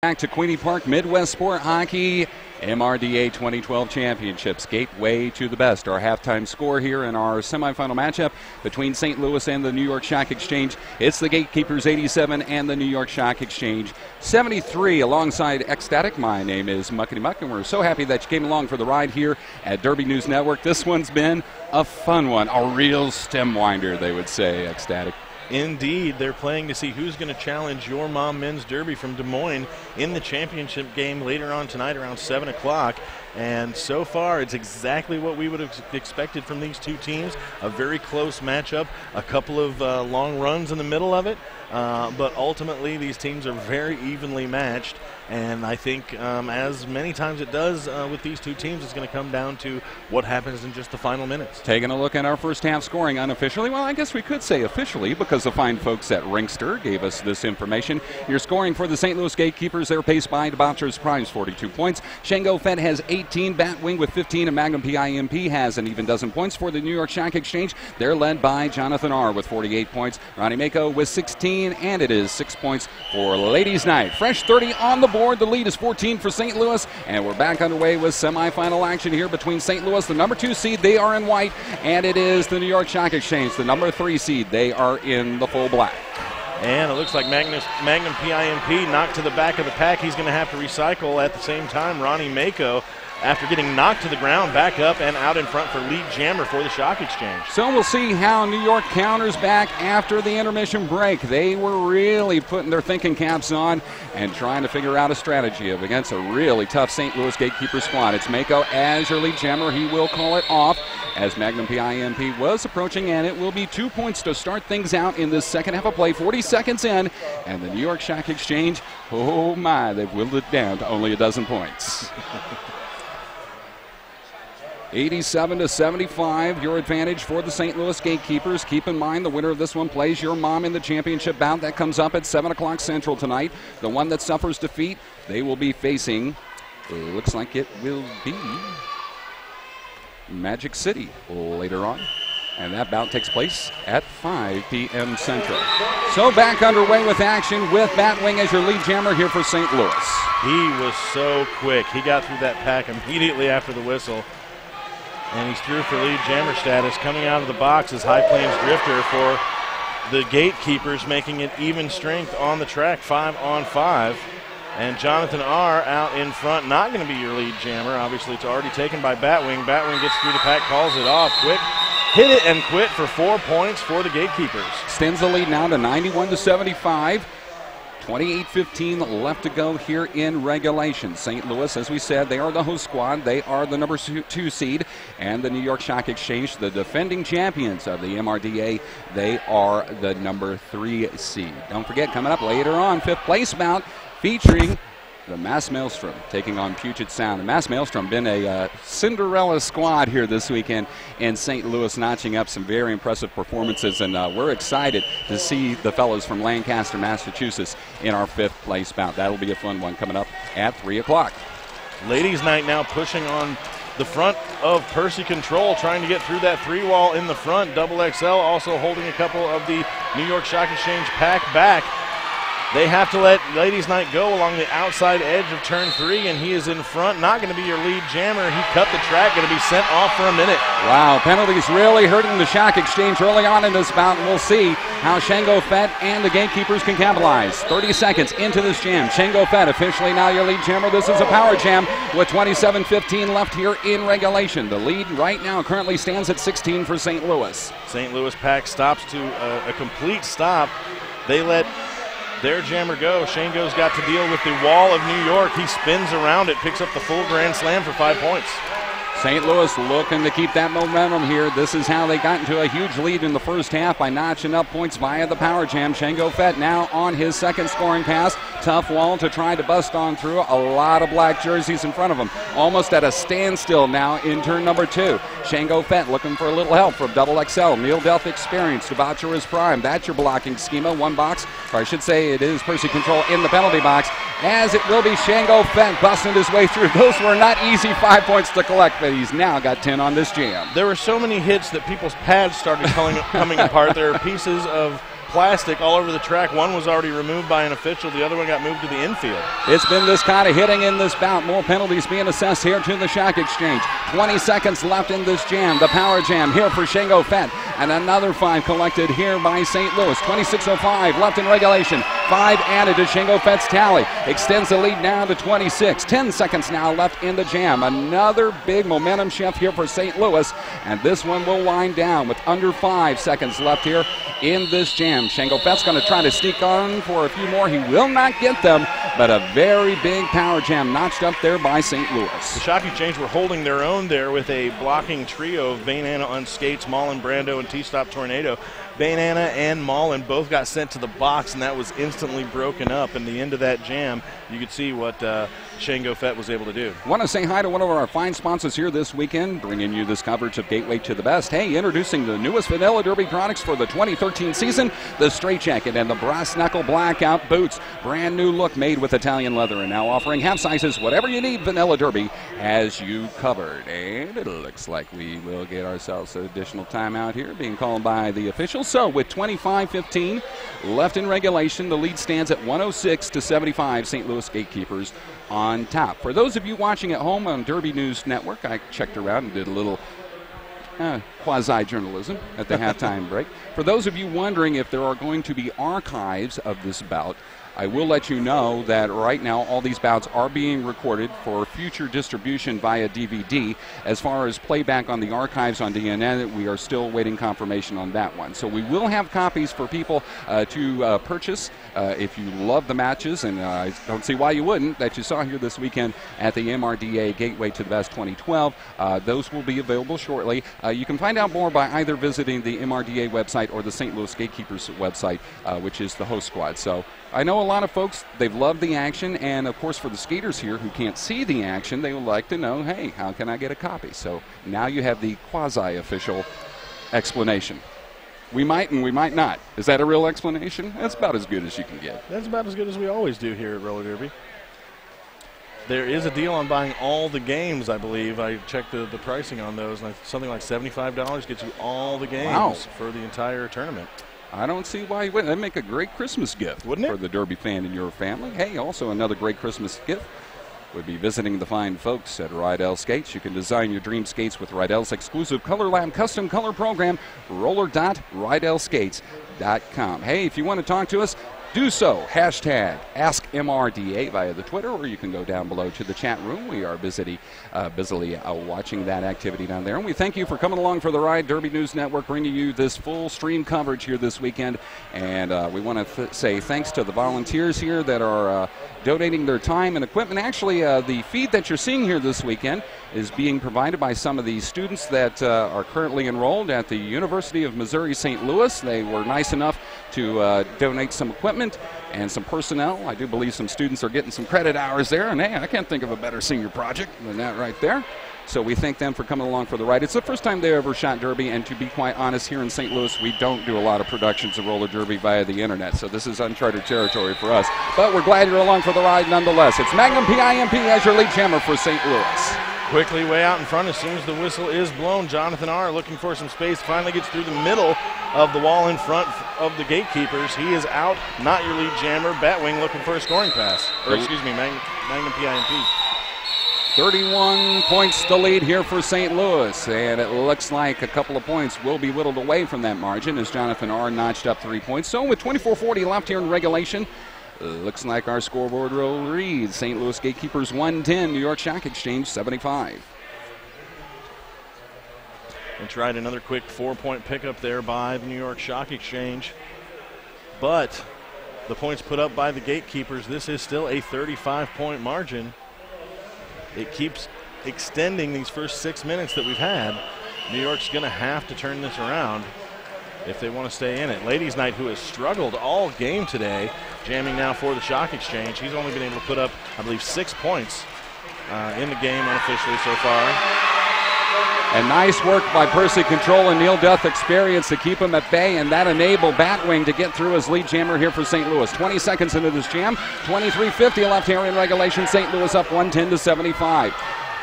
Back to Queenie Park Midwest Sport Hockey MRDA 2012 Championships. Gateway to the best. Our halftime score here in our semifinal matchup between St. Louis and the New York Stock Exchange. It's the Gatekeepers 87 and the New York Stock Exchange 73. Alongside Ecstatic, my name is Muckety Muck, and we're so happy that you came along for the ride here at Derby News Network. This one's been a fun one, a real stem winder, they would say, Ecstatic. Indeed, they're playing to see who's going to challenge Your Mom Men's Derby from Des Moines in the championship game later on tonight around 7 o'clock. And so far, it's exactly what we would have expected from these two teams. A very close matchup, a couple of long runs in the middle of it. But ultimately, these teams are very evenly matched. And I think, as many times it does with these two teams, it's going to come down to what happens in just the final minutes. Taking a look at our first half scoring unofficially. Well, I guess we could say officially because the fine folks at Ringster gave us this information. Your scoring for the St. Louis Gatekeepers, they're paced by Debaucher's Primes, 42 points. Shango Fed has 18, Batwing with 15, and Magnum PIMP has an even dozen points. For the New York Stock Exchange, they're led by Jonathan R. with 48 points, Ronnie Mako with 16, and it is 6 points for Ladies Night. Fresh 30 on the board. The lead is 14 for St. Louis, and we're back underway with semifinal action here between St. Louis, the number 2 seed. They are in white, and it is the New York Stock Exchange, the number 3 seed. They are in the full black. And it looks like Magnum PIMP knocked to the back of the pack. He's going to have to recycle at the same time. Ronnie Mako, after getting knocked to the ground, back up and out in front for lead jammer for the Stock Exchange. So we'll see how New York counters back after the intermission break. They were really putting their thinking caps on and trying to figure out a strategy against a really tough St. Louis Gatekeeper squad. It's Mako as your lead jammer. He will call it off as Magnum PIMP was approaching, and it will be 2 points to start things out in this second half of play. 40 seconds in, and the New York Stock Exchange, oh my, they've whittled it down to only a dozen points. 87-75, your advantage for the St. Louis Gatekeepers. Keep in mind the winner of this one plays Your Mom in the championship bout. That comes up at 7 o'clock Central tonight. The one that suffers defeat, they will be facing, looks like it will be Magic City later on. And that bout takes place at 5 p.m. Central. So back underway with action with Batwing as your lead jammer here for St. Louis. He was so quick. He got through that pack immediately after the whistle. And he's through for lead jammer status. Coming out of the box is High Plains Drifter for the Gatekeepers, making it even strength on the track, 5-on-5. And Jonathan R. out in front, not going to be your lead jammer. Obviously, it's already taken by Batwing. Batwing gets through the pack, calls it off quick. Hit it and quit for 4 points for the Gatekeepers. Extends the lead now to 91-75. 28-15 left to go here in regulation. St. Louis, as we said, they are the host squad. They are the number 2 seed. And the New York Stock Exchange, the defending champions of the MRDA, they are the number 3 seed. Don't forget, coming up later on, 5th place bout featuring the Mass Maelstrom taking on Puget Sound. The Mass Maelstrom been a Cinderella squad here this weekend in St. Louis, notching up some very impressive performances, and we're excited to see the fellows from Lancaster, Massachusetts in our 5th place bout. That'll be a fun one coming up at 3 o'clock. Ladies Night now pushing on the front of Percy Control, trying to get through that 3-wall in the front. Double XL also holding a couple of the New York Stock Exchange pack back. They have to let Ladies Night go along the outside edge of turn 3, and he is in front. Not going to be your lead jammer. He cut the track, going to be sent off for a minute. Wow, penalties really hurting the Stock Exchange early on in this bout. We'll see how Shango Fett and the Gatekeepers can capitalize. 30 seconds into this jam. Shango Fett officially now your lead jammer. This is a power jam with 27-15 left here in regulation. The lead right now currently stands at 16 for St. Louis. St. Louis pack stops to a complete stop. They let their jammer go. Shango's got to deal with the wall of New York. He spins around it, picks up the full grand slam for 5 points. St. Louis looking to keep that momentum here. This is how they got into a huge lead in the first half by notching up points via the power jam. Shango Fett now on his second scoring pass. Tough wall to try to bust on through. A lot of black jerseys in front of him. Almost at a standstill now in turn number 2. Shango Fett looking for a little help from Double XL. Neil Delph experience. Debaucher is prime. That's your blocking schema. One box, or I should say it is Percy Control in the penalty box, as it will be Shango Fett busting his way through. Those were not easy 5 points to collect, but he's now got 10 on this jam. There were so many hits that people's pads started coming apart. There are pieces of plastic all over the track. One was already removed by an official. The other one got moved to the infield. It's been this kind of hitting in this bout. More penalties being assessed here to the Shock Exchange. 20 seconds left in this jam. The power jam here for Shango Fett. And another 5 collected here by St. Louis. 26:05 left in regulation. 5 added to Shango Fett's tally. Extends the lead now to 26. 10 seconds now left in the jam. Another big momentum shift here for St. Louis. And this one will wind down with under 5 seconds left here in this jam. Shango Fett's going to try to sneak on for a few more. He will not get them, but a very big power jam notched up there by St. Louis. The Shock Exchange were holding their own there with a blocking trio of Banana on skates, Mullen, Brando, and T-Stop Tornado. Banana and Mullen both got sent to the box, and that was instantly broken up. In the end of that jam, you could see what Shango Fett was able to do. Want to say hi to one of our fine sponsors here this weekend, bringing you this coverage of Gateway to the Best. Hey, introducing the newest Vanilla Derby products for the 2013 season, the straight jacket and the brass knuckle blackout boots. Brand new look made with Italian leather, and now offering half sizes. Whatever you need, Vanilla Derby has you covered. And it looks like we will get ourselves an additional timeout here, being called by the officials. So with 25:15 left in regulation, the lead stands at 106-75. St. Louis Gatekeepers on top. For those of you watching at home on Derby News Network, I checked around and did a little quasi-journalism at the halftime break. For those of you wondering if there are going to be archives of this bout, I will let you know that right now all these bouts are being recorded for future distribution via DVD. As far as playback on the archives on DNN, we are still waiting confirmation on that one. So we will have copies for people to purchase if you love the matches, and I don't see why you wouldn't, that you saw here this weekend at the MRDA Gateway to the Best 2012. Those will be available shortly. You can find out more by either visiting the MRDA website or the St. Louis Gatekeepers website, which is the host squad. So I know a lot of folks, they've loved the action, and of course for the skaters here who can't see the action, they would like to know, hey, how can I get a copy? So now you have the quasi-official explanation. We might and we might not. Is that a real explanation? That's about as good as you can get. That's about as good as we always do here at Roller Derby. There is a deal on buying all the games, I believe. I checked the pricing on those, and something like $75 gets you all the games for the entire tournament. I don't see why you wouldn't. That'd make a great Christmas gift, wouldn't it? For the Derby fan in your family. Hey, also another great Christmas gift would be visiting the fine folks at Rydell Skates. You can design your dream skates with Rydell's exclusive Color Lab custom color program, roller.rydellskates.com. Hey, if you want to talk to us, do so. Hashtag AskMRDA via the Twitter, or you can go down below to the chat room. We are busily watching that activity down there. And we thank you for coming along for the ride. Derby News Network bringing you this full stream coverage here this weekend. And we want to say thanks to the volunteers here that are donating their time and equipment. Actually, the feed that you're seeing here this weekend is being provided by some of the students that are currently enrolled at the University of Missouri St. Louis. They were nice enough to donate some equipment and some personnel. I do believe some students are getting some credit hours there, and hey, I can't think of a better senior project than that right there. So we thank them for coming along for the ride. It's the first time they ever shot Derby, and to be quite honest, here in St. Louis, we don't do a lot of productions of roller derby via the internet, so this is uncharted territory for us. But we're glad you're along for the ride nonetheless. It's Magnum PIMP as your lead jammer for St. Louis. Quickly way out in front as soon as the whistle is blown. Jonathan R. looking for some space, finally gets through the middle of the wall in front of the Gatekeepers. He is out, not your lead jammer. Batwing looking for a scoring pass. Or excuse me, Magnum PIMP. 31 points to lead here for St. Louis, and it looks like a couple of points will be whittled away from that margin as Jonathan R. notched up 3 points. So with 24:40 left here in regulation, looks like our scoreboard will read St. Louis Gatekeepers 110, New York Shock Exchange 75. And tried another quick 4-point pickup there by the New York Shock Exchange. But the points put up by the Gatekeepers, this is still a 35-point margin. It keeps extending these first 6 minutes that we've had. New York's going to have to turn this around if they want to stay in it. Ladies' Night, who has struggled all game today, jamming now for the Shock Exchange. He's only been able to put up, I believe, 6 points in the game unofficially so far. And nice work by Percy Control and Neil Death Experience to keep him at bay, and that enabled Batwing to get through as lead jammer here for St. Louis. 20 seconds into this jam, 23:50 left here in regulation. St. Louis up 110-75.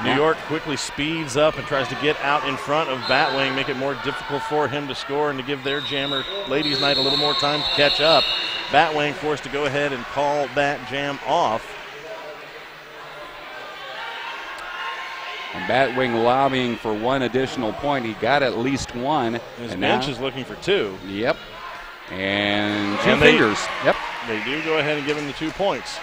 New York quickly speeds up and tries to get out in front of Batwing, make it more difficult for him to score and to give their jammer ladies' night a little more time to catch up. Batwing forced to go ahead and call that jam off. And Batwing lobbying for one additional point. He got at least one. His bench is looking for two. Yep. And two fingers. Yep. They do go ahead and give him the 2 points.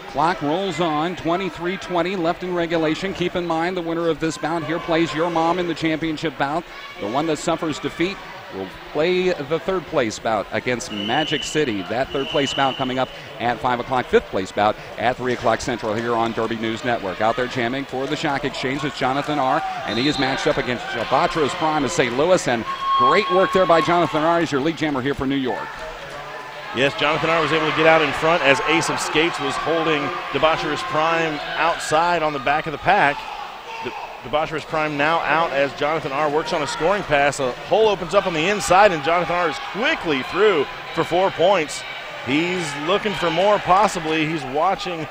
Clock rolls on, 23-20 left in regulation. Keep in mind the winner of this bout here plays your mom in the championship bout. The one that suffers defeat will play the third place bout against Magic City. That third place bout coming up at 5 o'clock, fifth place bout at 3 o'clock Central here on Derby News Network. Out there jamming for the Shock Exchange is Jonathan R., and he is matched up against Jabatra's Prime of St. Louis, and great work there by Jonathan R. as your lead jammer here for New York. Yes, Jonathan R. was able to get out in front as Ace of Skates was holding Debaucherous Prime outside on the back of the pack. Debaucherous Prime now out as Jonathan R. works on a scoring pass. A hole opens up on the inside, and Jonathan R. is quickly through for 4 points. He's looking for more, possibly. He's watching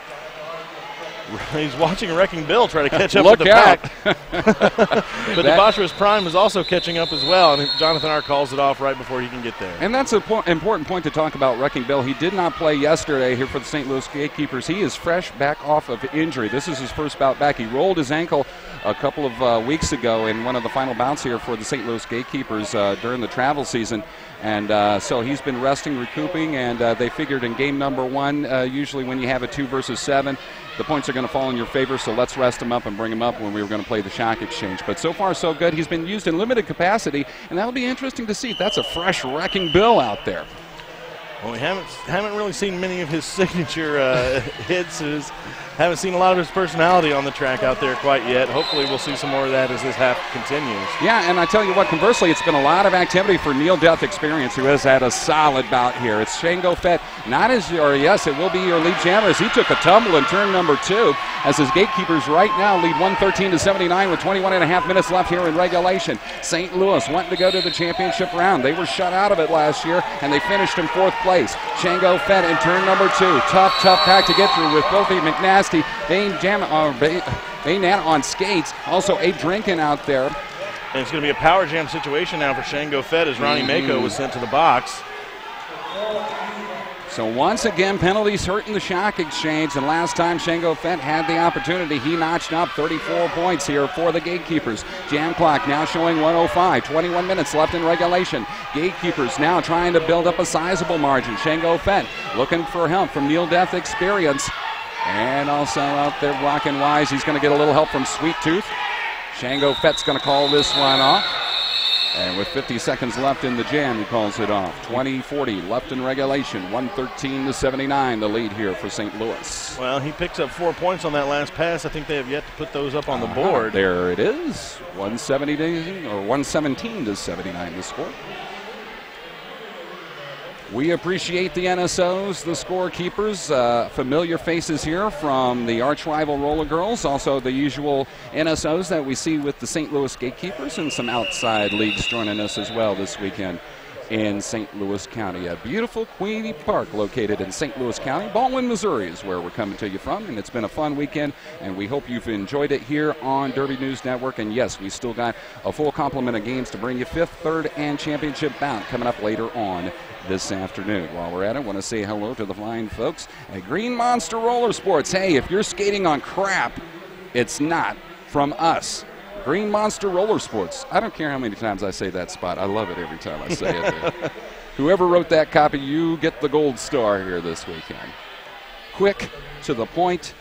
Wrecking Bill try to catch up with the pack. But Debaucherous Prime is also catching up as well, and Jonathan R. calls it off right before he can get there. And that's an important point to talk about Wrecking Bill. He did not play yesterday here for the St. Louis Gatekeepers. He is fresh back off of injury. This is his first bout back. He rolled his ankle a couple of weeks ago in one of the final bouts here for the St. Louis Gatekeepers during the travel season. And so he's been resting, recouping, and they figured in game number one, usually when you have a 2 versus 7, the points are going to fall in your favor, so let's rest him up and bring him up when we were going to play the Shock Exchange. But so far, so good. He's been used in limited capacity, and that'll be interesting to see. That's a fresh Wrecking Bill out there. Well, we haven't really seen many of his signature hits. Haven't seen a lot of his personality on the track out there quite yet. Hopefully we'll see some more of that as this half continues. Yeah, and I tell you what, conversely, it's been a lot of activity for Neil Death Experience, who has had a solid bout here. It's Shango Fett, yes, it will be your lead jammer as he took a tumble in turn number 2, as his Gatekeepers right now lead 113-79 with 21.5 minutes left here in regulation. St. Louis wanting to go to the championship round. They were shut out of it last year, and they finished in 4th place. Shango Fett in turn number 2. Tough pack to get through with Filthy McNasty. Baynat on skates. Also Abe Drinkin out there. And it's going to be a power jam situation now for Shango Fett as Ronnie Mako was sent to the box. So once again, penalties hurting the Shock Exchange, and last time Shango Fett had the opportunity, he notched up 34 points here for the Gatekeepers. Jam clock now showing 105, 21 minutes left in regulation. Gatekeepers now trying to build up a sizable margin. Shango Fett looking for help from Neil Death Experience. And also out there blocking wise, he's going to get a little help from Sweet Tooth. Shango Fett's going to call this one off. And with 50 seconds left in the jam, he calls it off. 20-40 left in regulation. 113-79 the lead here for St. Louis. Well, he picks up 4 points on that last pass. I think they have yet to put those up on the board. There it is. 117-79 the score. We appreciate the NSOs, the scorekeepers, familiar faces here from the arch rival Roller Girls, also the usual NSOs that we see with the St. Louis Gatekeepers, and some outside leagues joining us as well this weekend in St. Louis County. A beautiful Queenie Park located in St. Louis County. Baldwin, Missouri is where we're coming to you from, and it's been a fun weekend, and we hope you've enjoyed it here on Derby News Network. And yes, we still got a full complement of games to bring you, 5th, 3rd, and championship bout coming up later on this afternoon. While we're at it, I want to say hello to the fine folks at Green Monster Roller Sports. Hey, if you're skating on crap, it's not from us. Green Monster Roller Sports. I don't care how many times I say that spot. I love it every time I say it. Whoever wrote that copy, you get the gold star here this weekend. Quick, to the point,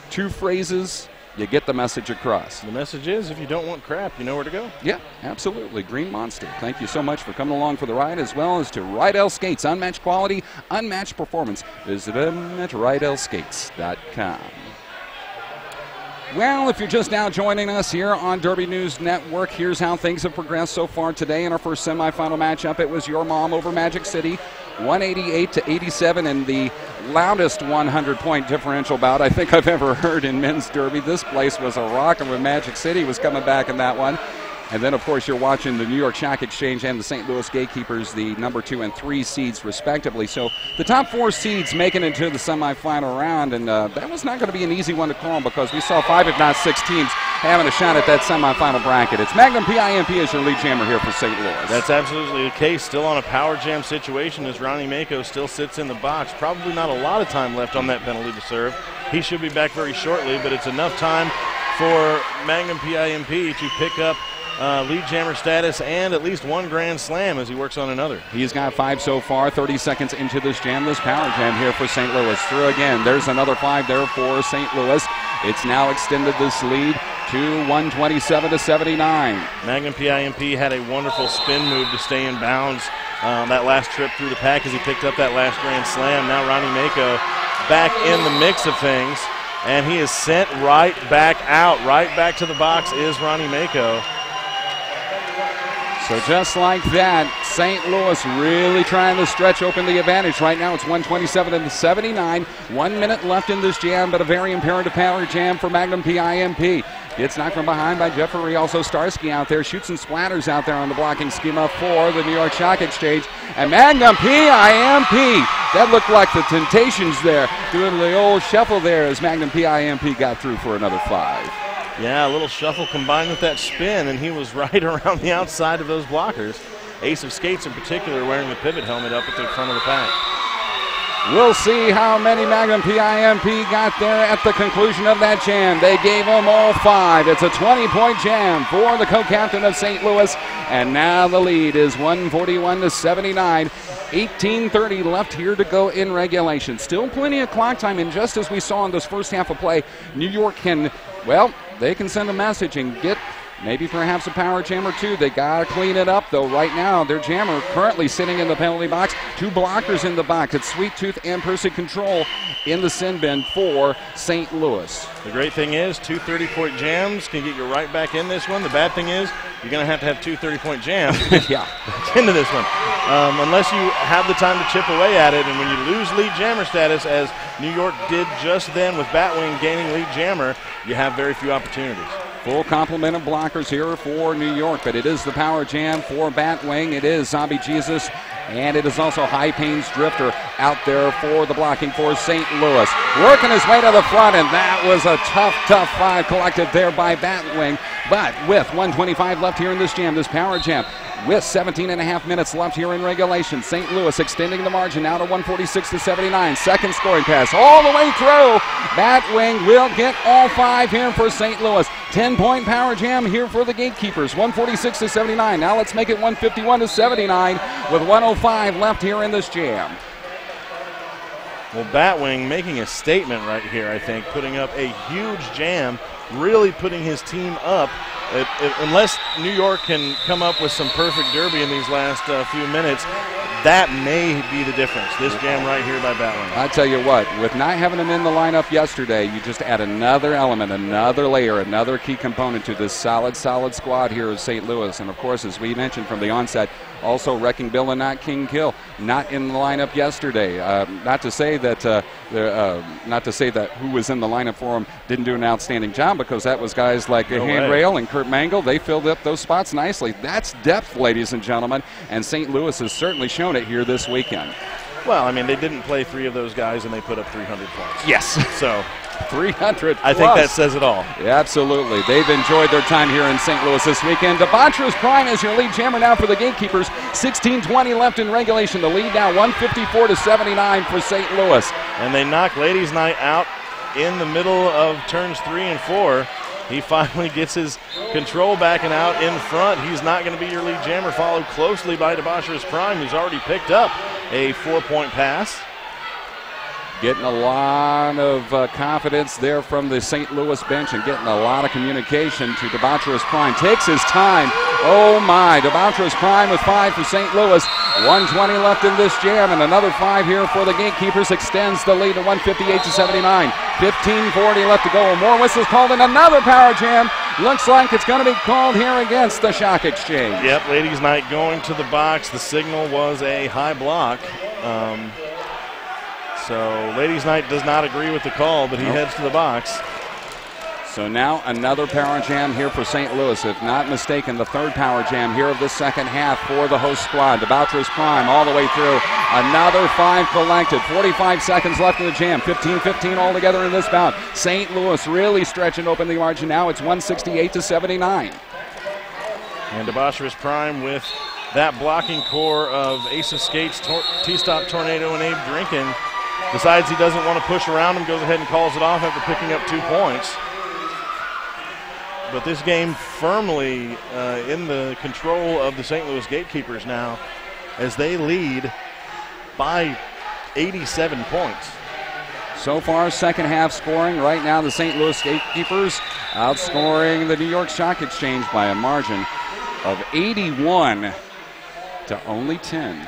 2 phrases, you get the message across. The message is, if you don't want crap, you know where to go. Yeah, absolutely. Green Monster. Thank you so much for coming along for the ride, as well as to Rydell Skates. Unmatched quality, unmatched performance. Visit them at rydellskates.com. Well, if you're just now joining us here on Derby News Network, here's how things have progressed so far today in our first semifinal matchup. It was Your Mom over Magic City, 188-87, in the loudest 100-point differential bout I think I've ever heard in men's derby. This place was a rocker when Magic City was coming back in that one. And then, of course, you're watching the New York Stock Exchange and the St. Louis Gatekeepers, the number 2 and 3 seeds, respectively. So the top 4 seeds making it to the semifinal round, and that was not going to be an easy one to call because we saw 5, if not 6 teams having a shot at that semifinal bracket. It's Magnum PIMP as your lead jammer here for St. Louis. That's absolutely the case. Still on a power jam situation as Ronnie Mako still sits in the box. Probably not a lot of time left on that penalty to serve. He should be back very shortly, but it's enough time for Magnum PIMP to pick up lead jammer status and at least 1 grand slam as he works on another. He's got 5 so far, 30 seconds into this jam, this power jam here for St. Louis. Through again, there's another 5 there for St. Louis. It's now extended this lead to 127 to 79. Magnum PIMP had a wonderful spin move to stay in bounds that last trip through the pack as he picked up that last grand slam. Now Ronnie Mako back in the mix of things, and he is sent right back out. Right back to the box is Ronnie Mako. So just like that, St. Louis really trying to stretch open the advantage. Right now it's 127 to 79. 1 minute left in this jam, but a very imperative power jam for Magnum PIMP. Gets knocked from behind by Jeffrey, also Starsky out there. Shoots and splatters out there on the blocking schema for the New York Stock Exchange. And Magnum PIMP, that looked like the Temptations there, doing the old shuffle there as Magnum PIMP got through for another 5. Yeah, a little shuffle combined with that spin, and he was right around the outside of those blockers. Ace of Skates in particular wearing the pivot helmet up at the front of the pack. We'll see how many Magnum PIMP got there at the conclusion of that jam. They gave them all 5. It's a 20-point jam for the co-captain of St. Louis, and now the lead is 141 to 79. 18:30 left here to go in regulation. Still plenty of clock time, and just as we saw in this first half of play, New York can, well, they can send a message and get maybe perhaps a power jam or 2. They got to clean it up, though. Right now, their jammer currently sitting in the penalty box. 2 blockers in the box. It's Sweet Tooth and Percy Control in the sin bin for St. Louis. The great thing is 2 30-point jams can get you right back in this one. The bad thing is you're going to have 2 30-point jams yeah. into this one. Unless you have the time to chip away at it, and when you lose lead jammer status, as New York did just then with Batwing gaining lead jammer, you have very few opportunities. Full complement of blockers here for New York, but it is the power jam for Batwing. It is Zombie Jesus, and it is also High Pains Drifter out there for the blocking for St. Louis. Working his way to the front, and that was a tough 5 collected there by Batwing. But with 125 left here in this jam, this power jam, with 17.5 minutes left here in regulation, St. Louis extending the margin now to 146 to 79. Second scoring pass all the way through. Batwing will get all 5 here for St. Louis. 10-point power jam here for the Gatekeepers. 146 to 79. Now let's make it 151 to 79 with 105 left here in this jam. Well, Batwing making a statement right here, I think, putting up a huge jam, really putting his team up. Unless New York can come up with some perfect derby in these last few minutes, that may be the difference. This jam right here by Batwing. I tell you what, with not having him in the lineup yesterday, you just add another element, another layer, another key component to this solid squad here of St. Louis. And of course, as we mentioned from the onset, also Wrecking Bill and not King Kill, not in the lineup yesterday. Not to say that who was in the lineup for him didn't do an outstanding job, because that was guys like Handrail and Kurt Mangle. They filled up those spots nicely. That's depth, ladies and gentlemen, and St. Louis has certainly shown it here this weekend. Well, I mean, they didn't play 3 of those guys, and they put up 300 points. Yes. So 300 I think that says it all. Yeah, absolutely. They've enjoyed their time here in St. Louis this weekend. Debaucherous Prime is your lead jammer now for the Gatekeepers. 16:20 left in regulation. The lead now 154 to 79 for St. Louis. And they knock Ladies Night out in the middle of turns 3 and 4. He finally gets his control back and out in front. He's not going to be your lead jammer, followed closely by Debaucherous Prime, who's already picked up a 4-point pass. Getting a lot of confidence there from the St. Louis bench and getting a lot of communication to Debaucherous Prime. Takes his time. Oh my, Debaucherous Prime with 5 for St. Louis. 120 left in this jam, and another 5 here for the Gatekeepers extends the lead to 158 to 79. 15:40 left to go. More whistles called, and another power jam. Looks like it's going to be called here against the Stock Exchange. Yep, Ladies Night going to the box. The signal was a high block. So Ladies Night does not agree with the call, but he heads to the box. So now another power jam here for St. Louis. If not mistaken, the third power jam here of the second half for the host squad. The Boucher's Prime all the way through. Another 5 collected. 45 seconds left in the jam. 15-15 altogether in this bout. St. Louis really stretching open the margin now. It's 168-79. And Debaucherous Prime with that blocking core of Ace of Skates, T-Stop Tornado, and Abe Drinkin. Decides he doesn't want to push around him, goes ahead and calls it off after picking up 2 points. But this game firmly in the control of the St. Louis Gatekeepers now, as they lead by 87 points. So far, second half scoring. Right now, the St. Louis Gatekeepers outscoring the New York Stock Exchange by a margin of 81 to only 10.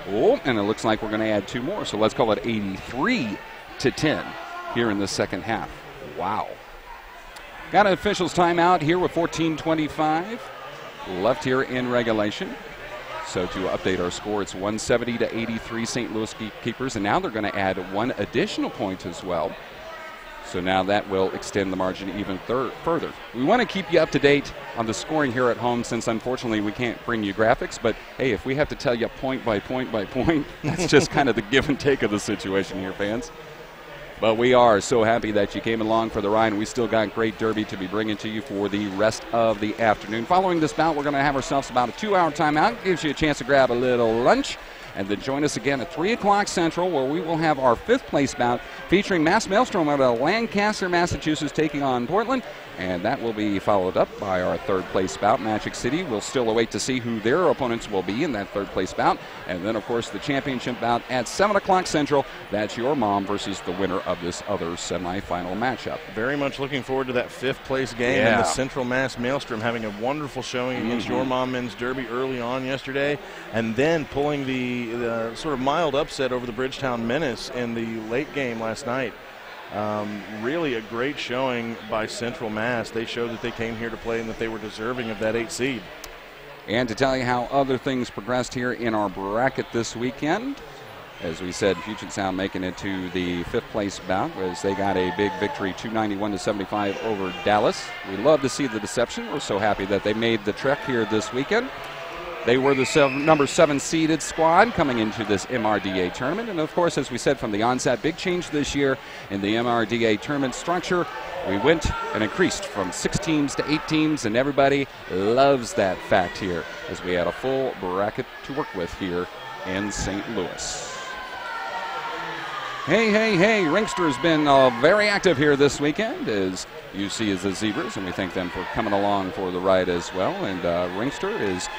Oh, and it looks like we're going to add 2 more, so let's call it 83 to 10 here in the second half. Wow. Got an officials timeout here with 14:25 left here in regulation. So to update our score, it's 170 to 83 St. Louis Gatekeepers, and now they're going to add 1 additional point as well. So now that will extend the margin even further. We want to keep you up to date on the scoring here at home, since unfortunately we can't bring you graphics. But hey, if we have to tell you point by point by point, that's just kind of the give and take of the situation here, fans. But we are so happy that you came along for the ride, and we still got great derby to be bringing to you for the rest of the afternoon. Following this bout, we're going to have ourselves about a 2-hour timeout. Gives you a chance to grab a little lunch. And then join us again at 3 o'clock Central, where we will have our 5th place bout featuring Mass Maelstrom out of Lancaster, Massachusetts, taking on Portland. And that will be followed up by our 3rd place bout. Magic City will still await to see who their opponents will be in that 3rd place bout. And then, of course, the championship bout at 7 o'clock Central. That's your mom versus the winner of this other semifinal matchup. Very much looking forward to that 5th place game. Yeah. And the Central Mass Maelstrom having a wonderful showing against your mom men's derby early on yesterday. And then pulling the sort of mild upset over the Bridgetown Menace in the late game last night. Really a great showing by Central Mass. They showed that they came here to play and that they were deserving of that 8 seed. And to tell you how other things progressed here in our bracket this weekend, as we said, Puget Sound making it to the 5th place bout as they got a big victory, 291-75 over Dallas. We love to see the deception. We're so happy that they made the trek here this weekend. They were the number 7 seeded squad coming into this MRDA tournament. And, of course, as we said from the onset, big change this year in the MRDA tournament structure. We went and increased from 6 teams to 8 teams, and everybody loves that fact here as we had a full bracket to work with here in St. Louis. Hey, hey, hey, Ringster's been very active here this weekend, as you see as the Zebras, and we thank them for coming along for the ride as well. And Ringster is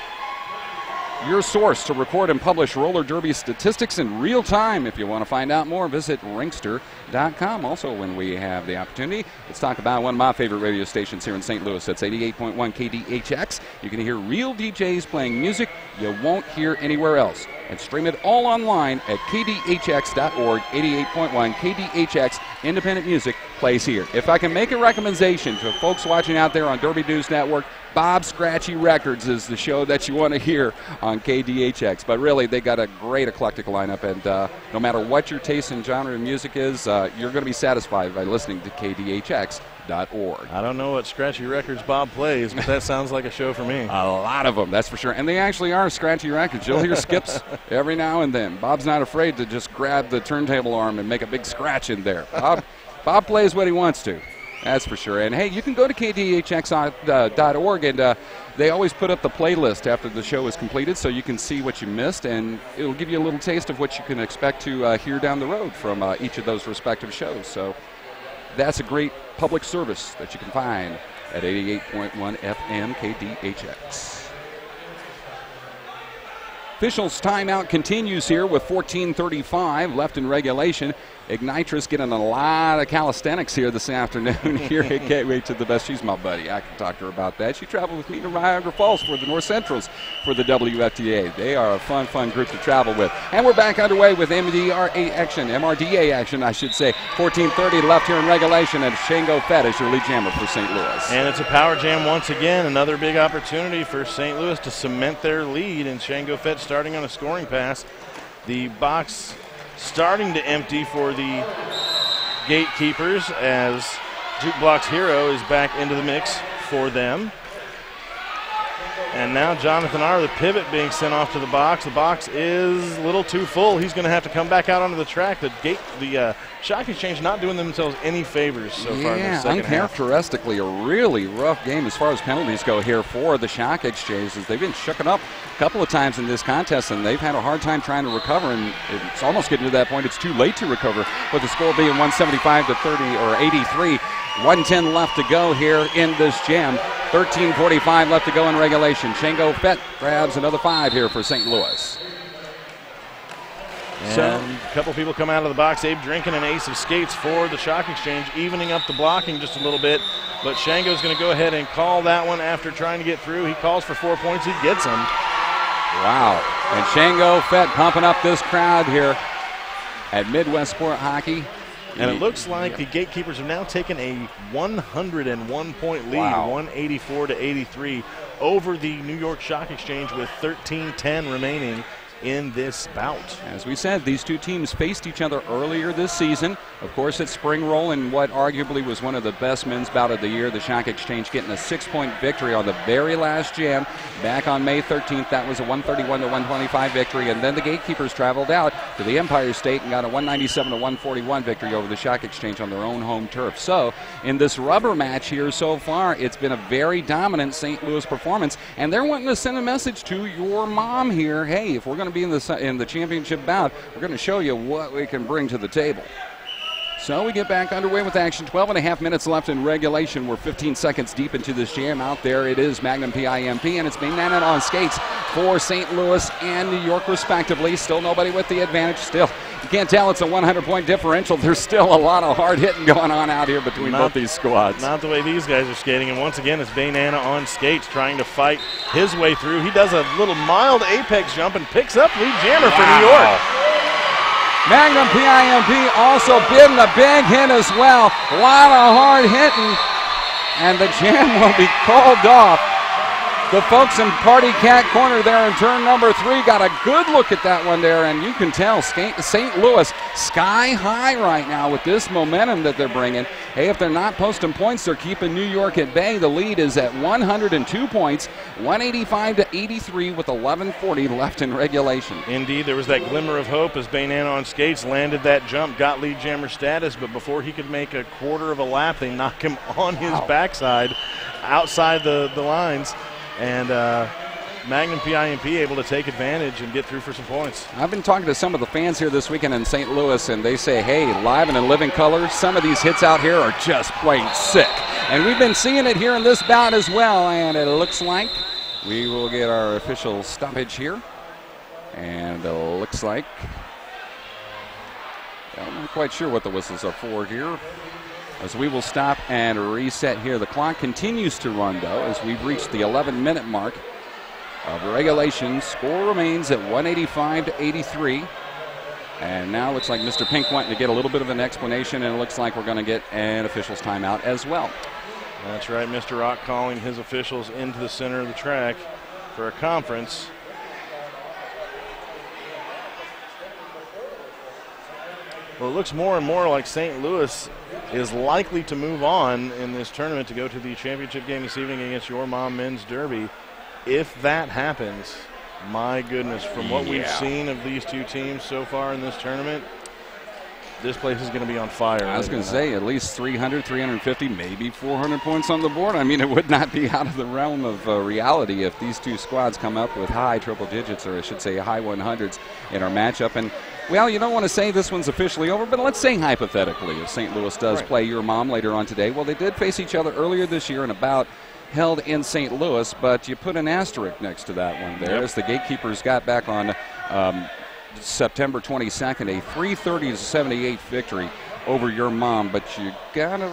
your source to record and publish roller derby statistics in real time. If you want to find out more, visit ringster.com. Also, when we have the opportunity, let's talk about one of my favorite radio stations here in St. Louis. That's 88.1 KDHX. You can hear real DJs playing music you won't hear anywhere else. And stream it all online at kdhx.org. 88.1 KDHX independent music plays here. If I can make a recommendation to folks watching out there on Derby News Network, Bob Scratchy Records is the show that you want to hear on KDHX. But really, they got a great eclectic lineup, and no matter what your taste in genre of music is, you're going to be satisfied by listening to KDHX.org. I don't know what Scratchy Records Bob plays, but that sounds like a show for me. A lot of them, that's for sure. And they actually are Scratchy Records. You'll hear skips every now and then. Bob's not afraid to just grab the turntable arm and make a big scratch in there. Bob plays what he wants to. That's for sure. And, hey, you can go to KDHX.org, and they always put up the playlist after the show is completed so you can see what you missed, and it'll give you a little taste of what you can expect to hear down the road from each of those respective shows. So that's a great public service that you can find at 88.1 FM KDHX. Officials timeout continues here with 14:35 left in regulation. Ignitress getting a lot of calisthenics here this afternoon here at Gateway to the Best. She's my buddy. I can talk to her about that. She traveled with me to Niagara Falls for the North Centrals for the WFTA. They are a fun, fun group to travel with. And we're back underway with MRDA action, I should say. 14:30 left here in regulation, and Shango Fett is your lead jammer for St. Louis. And it's a power jam once again. Another big opportunity for St. Louis to cement their lead, and Shango Fett starting on a scoring pass. The box starting to empty for the Gatekeepers as Jukebox Hero is back into the mix for them. And now Jonathan R., the pivot, being sent off to the box. The box is a little too full. He's going to have to come back out onto the track. The Shock Exchange not doing themselves any favors so far in the second half. Uncharacteristically a really rough game as far as penalties go here for the Shock Exchange, as they've been shooken up a couple of times in this contest, and they've had a hard time trying to recover, and it's almost getting to that point it's too late to recover, with the score being 175 to 30 or 83. 1:10 left to go here in this jam. 13:45 left to go in regulation. Shango Fett grabs another 5 here for St. Louis. And a couple people come out of the box. Abe Drinkin, an ace of skates for the Shock Exchange, evening up the blocking just a little bit. But Shango's going to go ahead and call that one after trying to get through. He calls for 4 points. He gets them. Wow. And Shango Fett pumping up this crowd here at Midwest Sport Hockey. And it looks like the Gatekeepers have now taken a 101-point lead, 184 to 83, over the New York Shock Exchange with 13:10 remaining in this bout. As we said, these two teams faced each other earlier this season. Of course, at Spring Roll in what arguably was one of the best men's bout of the year. The Shock Exchange getting a 6-point victory on the very last jam back on May 13th. That was a 131 to 125 victory. And then the Gatekeepers traveled out to the Empire State and got a 197 to 141 victory over the Shock Exchange on their own home turf. So in this rubber match here so far, it's been a very dominant St. Louis performance. And they're wanting to send a message to your mom here. Hey, if we're going to be in the championship bout, we're going to show you what we can bring to the table. So we get back underway with action. 12.5 minutes left in regulation. We're 15 seconds deep into this jam. Out there it is Magnum PIMP, and it's being managed on skates for St. Louis and New York respectively. Still nobody with the advantage. Still, you can't tell it's a 100-point differential. There's still a lot of hard hitting going on out here between both these squads. Not the way these guys are skating. And once again, it's Bainana on skates trying to fight his way through. He does a little mild apex jump and picks up lead jammer for New York. Magnum PIMP also getting a big hit as well. A lot of hard hitting, and the jam will be called off. The folks in Party Cat Corner there in turn number 3 got a good look at that one there, and you can tell St. Louis sky high right now with this momentum that they're bringing. Hey, if they're not posting points, they're keeping New York at bay. The lead is at 102 points, 185 to 83 with 11:40 left in regulation. Indeed, there was that glimmer of hope as Bainana on skates landed that jump, got lead jammer status, but before he could make a quarter of a lap, they knock him on his backside outside the lines. And Magnum PIMP able to take advantage and get through for some points. I've been talking to some of the fans here this weekend in St. Louis, and they say, hey, live and in living color, some of these hits out here are just plain sick. And we've been seeing it here in this bout as well, and it looks like we will get our official stoppage here. And it looks like, I'm not quite sure what the whistles are for here, as we will stop and reset here. The clock continues to run, though, as we've reached the 11-minute mark of regulation. Score remains at 185 to 83. And now it looks like Mr. Pink wanting to get a little bit of an explanation, and it looks like we're going to get an official's timeout as well. That's right, Mr. Rock calling his officials into the center of the track for a conference. Well, it looks more and more like St. Louis is likely to move on in this tournament to go to the championship game this evening against Your Mom Men's Derby. If that happens, my goodness, from what we've seen of these two teams so far in this tournament, this place is going to be on fire. I was going to say at least 300, 350, maybe 400 points on the board. I mean, it would not be out of the realm of reality if these two squads come up with high triple digits, or I should say high 100s in our matchup. And, well, you don't want to say this one's officially over, but let's say hypothetically if St. Louis does play Your Mom later on today. Well, they did face each other earlier this year in a bout held in St. Louis, but you put an asterisk next to that one there as the Gatekeepers got back on September 22nd, a 330 to 78 victory over Your Mom. But you got to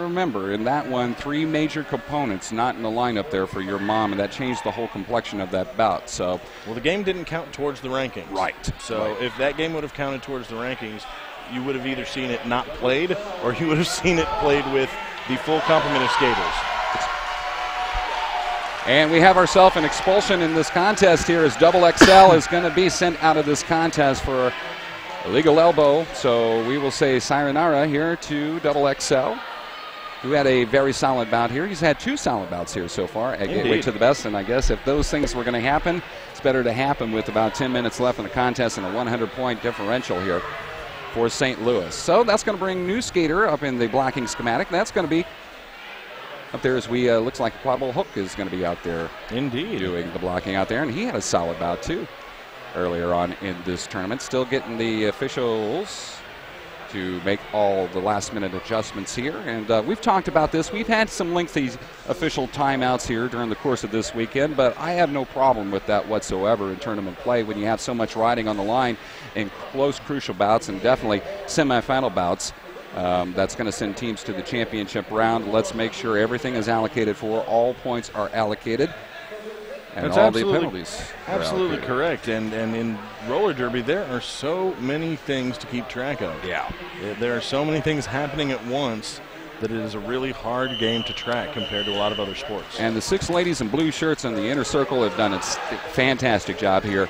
remember, in that one, 3 major components not in the lineup there for Your Mom, and that changed the whole complexion of that bout. So, well, the game didn't count towards the rankings. Right. So if that game would have counted towards the rankings, you would have either seen it not played, or you would have seen it played with the full complement of skaters. And we have ourselves an expulsion in this contest here, as Double XL is going to be sent out of this contest for illegal elbow. So we will say sayonara here to Double XL. who had a very solid bout here. He's had 2 solid bouts here so far at Gateway to the Best, and I guess if those things were going to happen, it's better to happen with about 10 minutes left in the contest and a 100-point differential here for St. Louis. So that's going to bring new skater up in the blocking schematic. That's going to be up there as we looks like Quattlebull Hook is going to be out there doing the blocking out there, and he had a solid bout too earlier on in this tournament. Still getting the officials to make all the last-minute adjustments here. And we've talked about this. We've had some lengthy official timeouts here during the course of this weekend, but I have no problem with that whatsoever in tournament play when you have so much riding on the line in close, crucial bouts and definitely semifinal bouts. That's going to send teams to the championship round. Let's make sure everything is allocated for. All points are allocated. And that's all the penalties. Absolutely correct. And in roller derby, there are so many things to keep track of. Yeah. There are so many things happening at once that it is a really hard game to track compared to a lot of other sports. And the 6 ladies in blue shirts in the inner circle have done a fantastic job here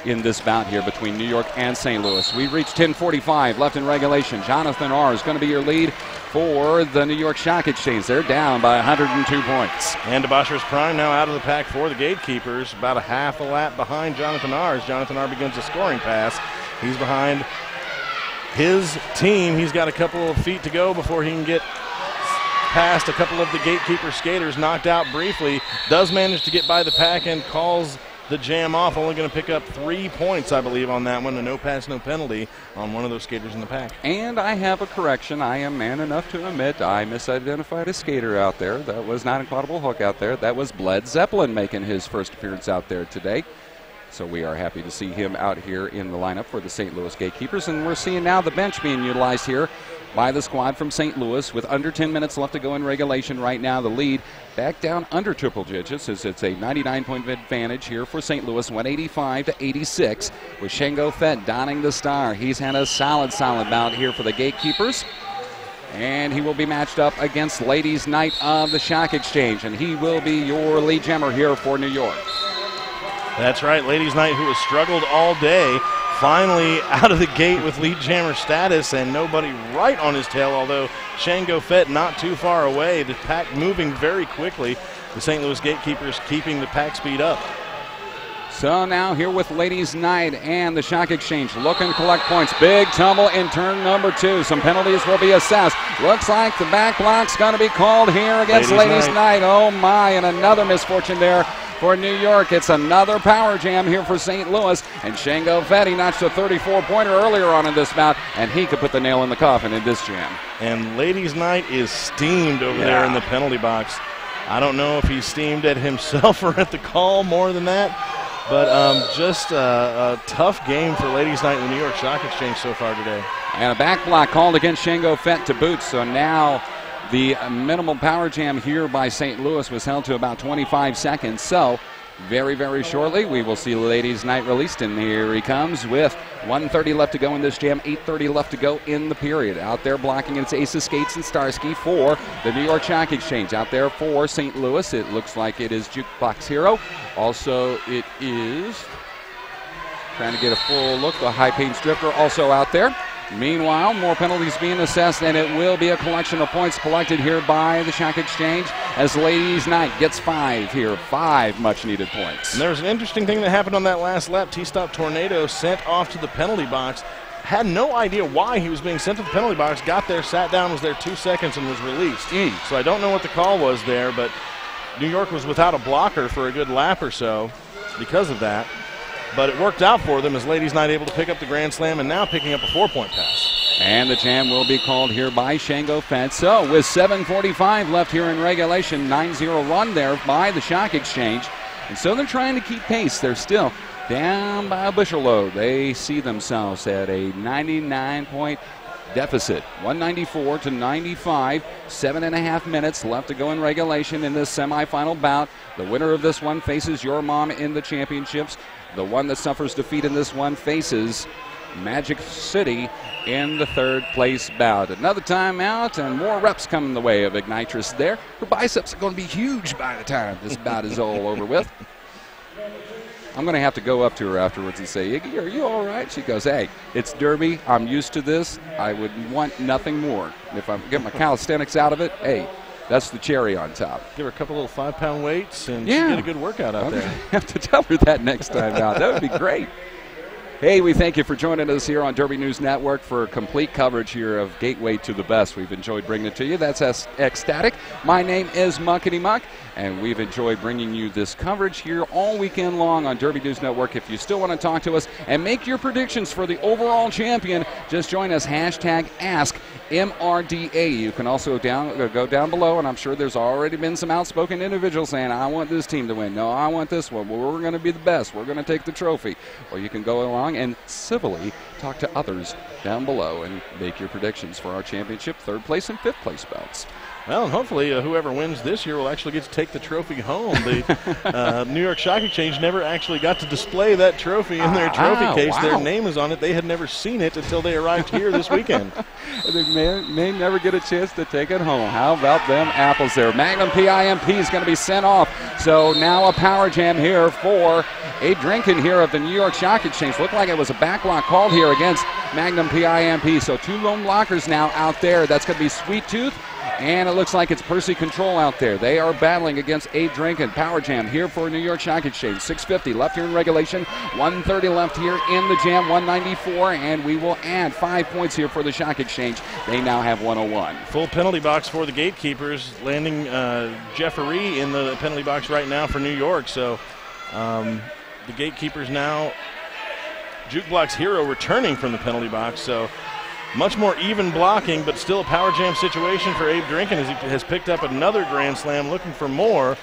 in this bout here between New York and St. Louis. We reached 10:45 left in regulation. Jonathan R. is going to be your lead for the New York Stock Exchange. They're down by 102 points. And DeBoschers Prime now out of the pack for the Gatekeepers, about a half a lap behind Jonathan R. as Jonathan R. begins a scoring pass. He's behind his team. He's got a couple of feet to go before he can get past a couple of the Gatekeeper skaters. Knocked out briefly, does manage to get by the pack and calls the jam off. Only going to pick up 3 points, I believe, on that one. A no pass, no penalty on one of those skaters in the pack. And I have a correction. I am man enough to admit I misidentified a skater out there. That was not a Quattlebull Hook out there. That was Bled Zeppelin making his first appearance out there today. So we are happy to see him out here in the lineup for the St. Louis Gatekeepers. And we're seeing now the bench being utilized here by the squad from St. Louis with under 10 minutes left to go in regulation. Right now the lead back down under triple digits as it's a 99-point advantage here for St. Louis, 185-86, with Shango Fett donning the star. He's had a solid bout here for the Gatekeepers, and he will be matched up against Ladies Night of the Stock Exchange, and he will be your lead jammer here for New York. That's right, Ladies Night, who has struggled all day, finally out of the gate with lead jammer status and nobody right on his tail, although Shango Fett not too far away. The pack moving very quickly. The St. Louis Gatekeepers keeping the pack speed up. So now here with Ladies Night and the Stock Exchange looking to collect points. Big tumble in turn number 2. Some penalties will be assessed. Looks like the back block's going to be called here against Ladies Night. Oh my, and another misfortune there for New York. It's another power jam here for St. Louis, and Shango Fett notched a 34-pointer earlier on in this bout, and he could put the nail in the coffin in this jam. And Ladies Night is steamed over there in the penalty box. I don't know if he's steamed at himself or at the call more than that, but just a tough game for Ladies Night in the New York Stock Exchange so far today. And a back block called against Shango Fett to boot, so now the minimal power jam here by St. Louis was held to about 25 seconds. So very, very shortly we will see Ladies Night released, and here he comes with 1:30 left to go in this jam, 8:30 left to go in the period. Out there blocking, it's Ace of Skates and Starsky for the New York Stock Exchange. Out there for St. Louis, it looks like it is Jukebox Hero. Also it is, trying to get a full look, the High Pains Drifter also out there. Meanwhile, more penalties being assessed, and it will be a collection of points collected here by the Stock Exchange as Ladies Night gets 5 here, 5 much-needed points. And there's an interesting thing that happened on that last lap. T-Stop Tornado sent off to the penalty box. Had no idea why he was being sent to the penalty box. Got there, sat down, was there 2 seconds, and was released. So I don't know what the call was there, but New York was without a blocker for a good lap or so because of that. But it worked out for them as Ladies Night able to pick up the Grand Slam and now picking up a 4-point pass. And the jam will be called here by Shango Fett. So with 7:45 left here in regulation, 9-0 run there by the Stock Exchange. And so they're trying to keep pace. They're still down by a bushel load. They see themselves at a 99-point deficit, 194-95, 7.5 minutes left to go in regulation in this semifinal bout. The winner of this one faces your mom in the championships. The one that suffers defeat in this one faces Magic City in the 3rd place bout. Another timeout and more reps coming the way of Ignitress there. Her biceps are going to be huge by the time this bout is all over with. I'm going to have to go up to her afterwards and say, Iggy, are you all right? She goes, hey, it's Derby. I'm used to this. I would want nothing more. If I get my calisthenics out of it, hey, that's the cherry on top. Give her a couple little 5-pound weights and she get a good workout out there. I have to tell her that next time out. That would be great. Hey, we thank you for joining us here on Derby News Network for complete coverage here of Gateway to the Best. We've enjoyed bringing it to you. That's Ecstatic. My name is Muckety Muck, and we've enjoyed bringing you this coverage here all weekend long on Derby News Network. If you still want to talk to us and make your predictions for the overall champion, just join us, #AskMRDA. You can also go down below, and I'm sure there's already been some outspoken individuals saying, I want this team to win. No, I want this one. Well, we're going to be the best. We're going to take the trophy. Well, you can go along and civilly talk to others down below and make your predictions for our championship, 3rd place and 5th place belts. Well, and hopefully whoever wins this year will actually get to take the trophy home. The New York Stock Exchange never actually got to display that trophy in their trophy case. Wow. Their name is on it. They had never seen it until they arrived here this weekend. They may never get a chance to take it home. How about them apples there? Magnum PIMP is going to be sent off. So now a power jam here for Abe Drinkin here of the New York Stock Exchange. Looked like it was a backlock called here against Magnum PIMP. So 2 lone blockers now out there. That's going to be Sweet Tooth. And it looks like it's Percy Control out there. They are battling against Abe Drinkin. Power jam here for New York Stock Exchange. 6:50 left here in regulation. 1:30 left here in the jam. 194. And we will add 5 points here for the Stock Exchange. They now have 101. Full penalty box for the Gatekeepers, landing Jeffery in the penalty box right now for New York. So the Gatekeepers now, Jukebox Hero returning from the penalty box. So much more even blocking, but still a power jam situation for Abe Drinkin as he has picked up another grand slam, looking for more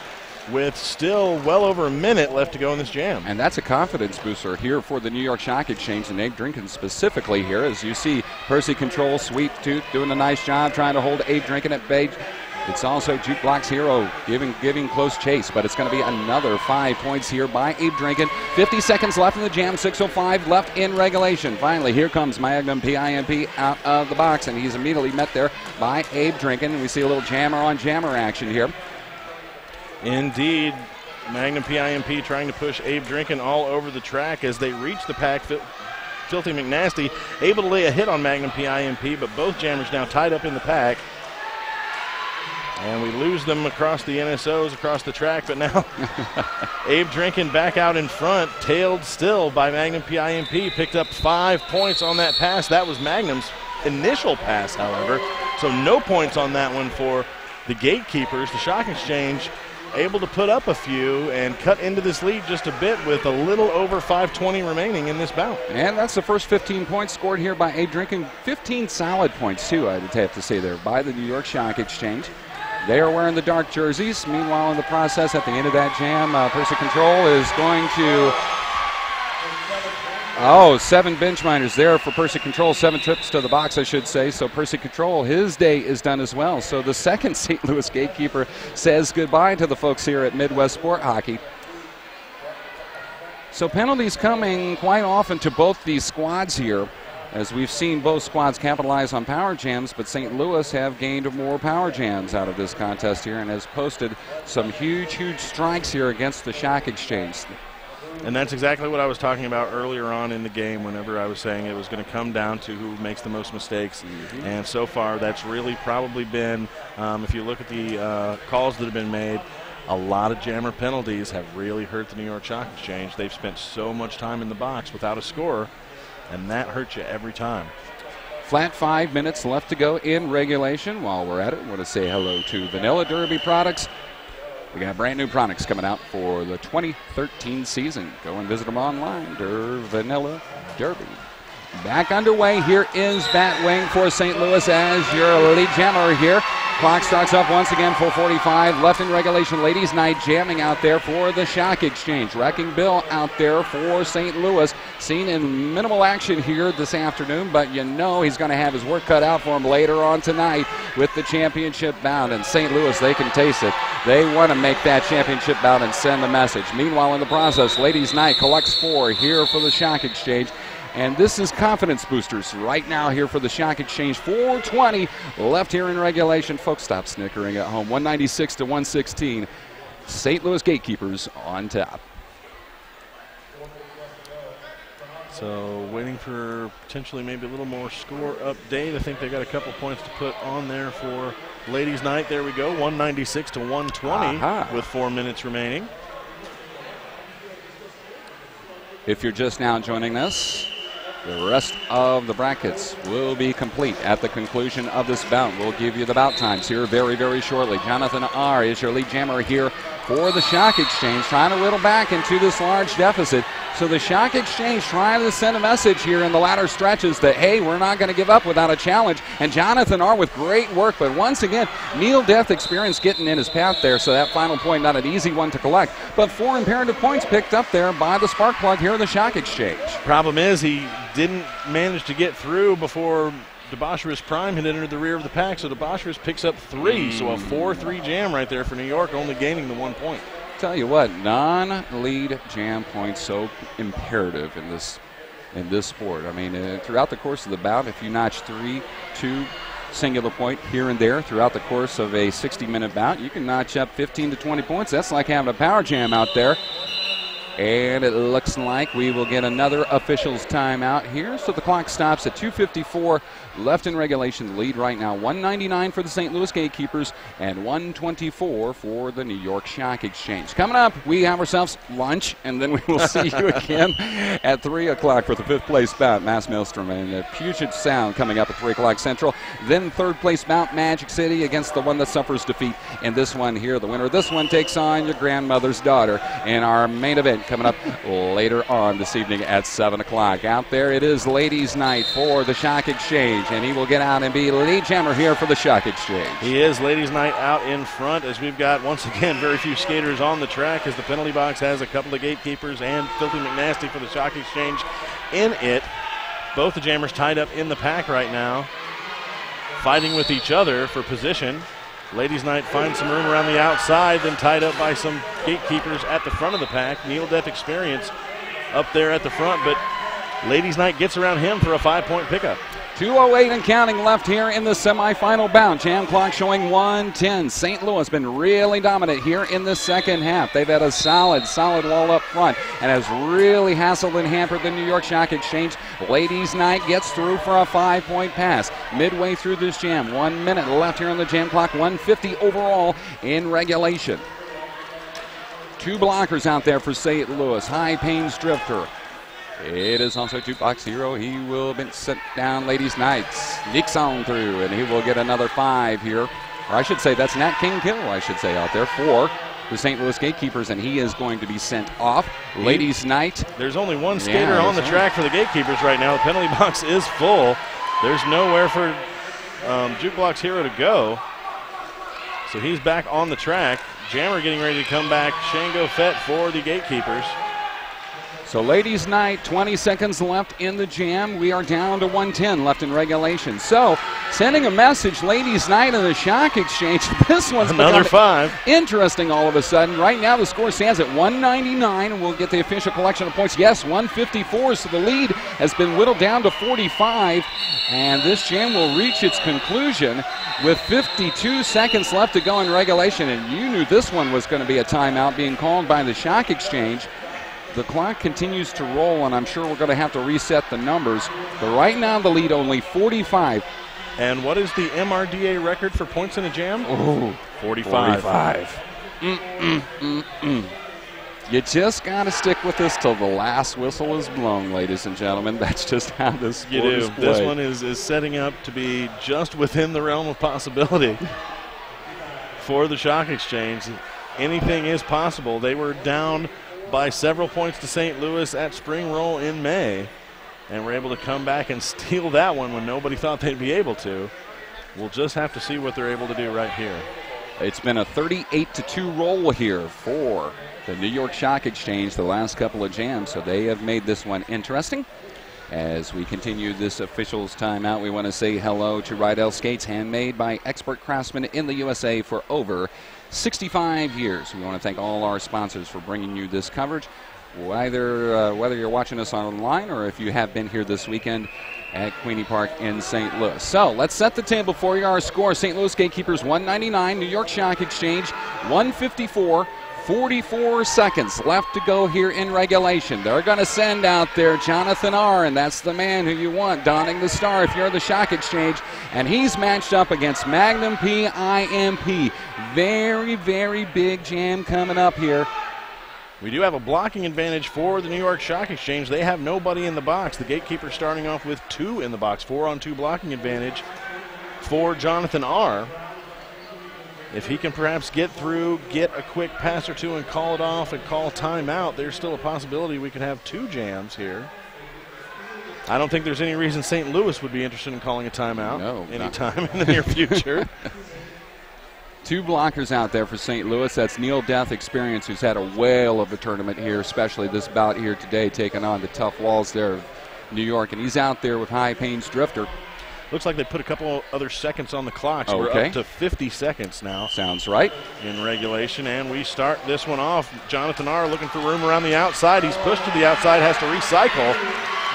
with still well over a minute left to go in this jam. And that's a confidence booster here for the New York Stock Exchange and Abe Drinkin specifically here. As you see, Percy Control, Sweet Tooth doing a nice job trying to hold Abe Drinkin at bay. It's also Jukebox Hero giving close chase, but it's going to be another 5 points here by Abe Drinkin. 50 seconds left in the jam, 6:05 left in regulation. Finally, here comes Magnum PIMP out of the box, and he's immediately met there by Abe Drinkin. And we see a little jammer-on-jammer action here. Indeed, Magnum PIMP trying to push Abe Drinkin all over the track as they reach the pack. Filthy McNasty able to lay a hit on Magnum PIMP, but both jammers now tied up in the pack. And we lose them across the NSOs, across the track, but now Abe Drinkin back out in front, tailed still by Magnum PIMP, picked up 5 points on that pass. That was Magnum's initial pass, however, so no points on that one for the Gatekeepers. The Stock Exchange able to put up a few and cut into this lead just a bit with a little over 5:20 remaining in this bout. And that's the first 15 points scored here by Abe Drinkin. 15 solid points, too, I'd have to say there, by the New York Stock Exchange. They are wearing the dark jerseys. Meanwhile, in the process, at the end of that jam, Percy Control is going to... 7 bench miners there for Percy Control. 7 trips to the box, I should say. So Percy Control, his day is done as well. So the second St. Louis Gatekeeper says goodbye to the folks here at Midwest Sport Hockey. So penalties coming quite often to both these squads here, as we've seen both squads capitalize on power jams, but St. Louis have gained more power jams out of this contest here and has posted some huge strikes here against the Stock Exchange. And that's exactly what I was talking about earlier on in the game whenever I was saying it was going to come down to who makes the most mistakes. Mm-hmm. And so far, that's really probably been, if you look at the calls that have been made, a lot of jammer penalties have really hurt the New York Stock Exchange. They've spent so much time in the box without a scorer, and that hurts you every time. Flat 5 minutes left to go in regulation. While we're at it, I want to say hello to Vanilla Derby Products. We got brand new products coming out for the 2013 season. Go and visit them online, Vanilla Derby. Back underway. Here is Batwing for St. Louis as your lead jammer here. Clock starts up once again, 4:45 left in regulation. Ladies' night jamming out there for the Stock Exchange. Wrecking Bill out there for St. Louis. Seen in minimal action here this afternoon, but you know he's going to have his work cut out for him later on tonight with the championship bout. And St. Louis, they can taste it. They want to make that championship bout and send the message. Meanwhile, in the process, Ladies' night collects 4 here for the Stock Exchange. And this is confidence boosters right now here for the Stock Exchange. 4:20 left here in regulation. Folks, stop snickering at home. 196 to 116. St. Louis Gatekeepers on top. So waiting for potentially maybe a little more score update. I think they got a couple points to put on there for ladies' night. There we go, 196 to 120 with 4 minutes remaining. If you're just now joining us, the rest of the brackets will be complete at the conclusion of this bout. We'll give you the bout times here very, very shortly. Jonathan R. is your lead jammer here for the Shock Exchange, trying to whittle back into this large deficit. So the Shock Exchange trying to send a message here in the latter stretches that, hey, we're not going to give up without a challenge. And Jonathan R. with great work, but once again, Neil Death experience getting in his path there, so that final point not an easy one to collect. But 4 imperative points picked up there by the spark plug here in the Shock Exchange. Problem is he didn't manage to get through before Debaucherous Prime had entered the rear of the pack, so Debaucherous picks up 3, so a 4-3 jam right there for New York, only gaining the 1 point. Tell you what, non-lead jam points so imperative in this sport. I mean, throughout the course of the bout, if you notch 3, 2 singular point here and there throughout the course of a 60-minute bout, you can notch up 15 to 20 points. That's like having a power jam out there. And it looks like we will get another officials timeout here. So the clock stops at 2:54 left in regulation. The lead right now, 199 for the St. Louis Gatekeepers and 124 for the New York Shock Exchange. Coming up, we have ourselves lunch, and then we will see you again at 3 o'clock for the 5th place bout, Mass Maelstrom and Puget Sound coming up at 3 o'clock Central. Then 3rd place bout, Magic City against the one that suffers defeat. And this one here, the winner of this one takes on your grandmother's daughter in our main event coming up later on this evening at 7 o'clock. Out there it is ladies' night for the Shock Exchange, and he will get out and be lead jammer here for the Shock Exchange. He is ladies' night out in front, as we've got, once again, very few skaters on the track, as the penalty box has a couple of Gatekeepers and Filthy McNasty for the Shock Exchange in it. Both the jammers tied up in the pack right now, fighting with each other for position. Ladies' night finds some room around the outside, then tied up by some Gatekeepers at the front of the pack. Neil Death Experience up there at the front, but ladies' night gets around him for a 5-point pickup. 2:08 and counting left here in the semifinal bout. Jam clock showing 1:10. St. Louis been really dominant here in the second half. They've had a solid wall up front and has really hassled and hampered the New York Shock Exchange. Ladies' night gets through for a 5-point pass. Midway through this jam, 1 minute left here on the jam clock, 150 overall in regulation. 2 blockers out there for St. Louis. High Pains Drifter. It is also Jukebox Hero. He will be sent down ladies' nights. Leaks on through, and he will get another 5 here. Or I should say that's Nat King Kill, I should say, out there for the St. Louis Gatekeepers, and he is going to be sent off. Ladies' night. There's only one skater on the track for the Gatekeepers right now. The penalty box is full. There's nowhere for Jukebox Hero to go. So he's back on the track. Jammer getting ready to come back. Shango Fett for the Gatekeepers. So ladies' night, 20 seconds left in the jam. We are down to 1:10 left in regulation. So sending a message, ladies' night in the Shock Exchange. This one's another 5. Interesting all of a sudden. Right now the score stands at 199, and we'll get the official collection of points. Yes, 154, so the lead has been whittled down to 45. And this jam will reach its conclusion with 52 seconds left to go in regulation. And you knew this one was going to be a timeout being called by the Shock Exchange. The clock continues to roll, and I'm sure we're going to have to reset the numbers. But right now, the lead only 45. And what is the MRDA record for points in a jam? Oh, 45. You just got to stick with this till the last whistle is blown, ladies and gentlemen. That's just how this sport is played. This one is setting up to be just within the realm of possibility for the Shock Exchange. Anything is possible. They were down by several points to St. Louis at Spring Roll in May, and were able to come back and steal that one when nobody thought they'd be able to. We'll just have to see what they're able to do right here. It's been a 38-2 roll here for the New York Shock Exchange the last couple of jams, so they have made this one interesting. As we continue this officials timeout, we want to say hello to Rydell Skates, handmade by expert craftsmen in the USA for over 65 years. We want to thank all our sponsors for bringing you this coverage, whether you're watching us online or if you have been here this weekend at Queenie Park in St. Louis. So let's set the table for you. Our score: St. Louis Gatekeepers 199, New York Shock Exchange 154. 44 seconds left to go here in regulation. They're going to send out there Jonathan R., and that's the man who you want donning the star if you're the Shock Exchange. And he's matched up against Magnum PIMP. Very, very big jam coming up here. We do have a blocking advantage for the New York Shock Exchange. They have nobody in the box. The Gatekeepers starting off with 2 in the box. 4-on-2 blocking advantage for Jonathan R. If he can perhaps get through, get a quick pass or two and call it off and call timeout, there's still a possibility we could have 2 jams here. I don't think there's any reason St. Louis would be interested in calling a timeout anytime in the near future. 2 blockers out there for St. Louis. That's Neil Death Experience, who's had a whale of a tournament here, especially this bout here today, taking on the tough walls there of New York. And he's out there with High Pains Drifter. Looks like they put a couple other seconds on the clock, so we're up to 50 seconds now. Sounds right. In regulation, and we start this one off. Jonathan R. looking for room around the outside. He's pushed to the outside, has to recycle.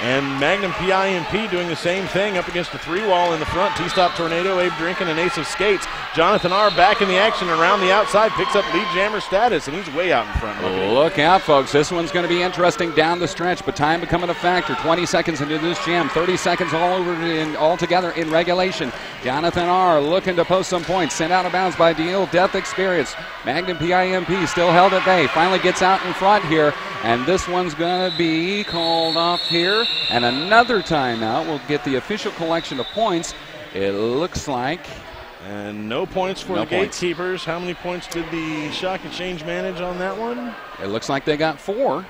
And Magnum PIMP doing the same thing up against the 3-wall in the front. T-Stop Tornado, Abe Drinking, and Ace of Skates. Jonathan R. back in the action around the outside, picks up lead jammer status, and he's way out in front. Look out, folks. This one's going to be interesting down the stretch, but time becoming a factor. 20 seconds into this jam, 30 seconds all together in regulation. Jonathan R. looking to post some points, sent out of bounds by Neil Death Experience. Magnum PIMP still held at bay, finally gets out in front here, and this one's going to be called off here. And another timeout will get the official collection of points, it looks like. And no points for the Gatekeepers. How many points did the Shock Exchange manage on that one? It looks like they got 4.